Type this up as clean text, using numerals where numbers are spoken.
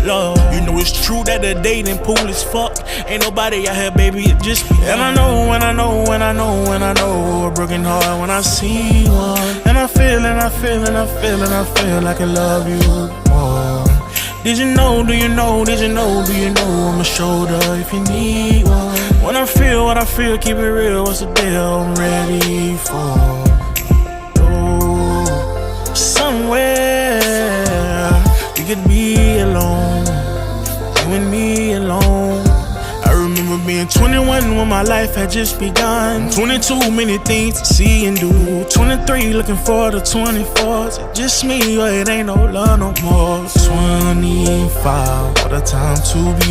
love. You know it's true that the dating pool is fucked. Ain't nobody out here, baby, it just be. And I know, and I know, and I know, and I know a broken heart when I see one. And I feel, and I feel, and I feel, and I feel like I love you more. Did you know, do you know, did you know, do you know I'm a shoulder if you need one? When I feel what I feel, keep it real, what's the deal I'm ready for? Oh, somewhere we could be alone, you and me alone. I remember being 21 when my life had just begun. 22, many things to see and do. 23, looking forward to 24. Is it just me or it ain't no love no more? 25, what a time to be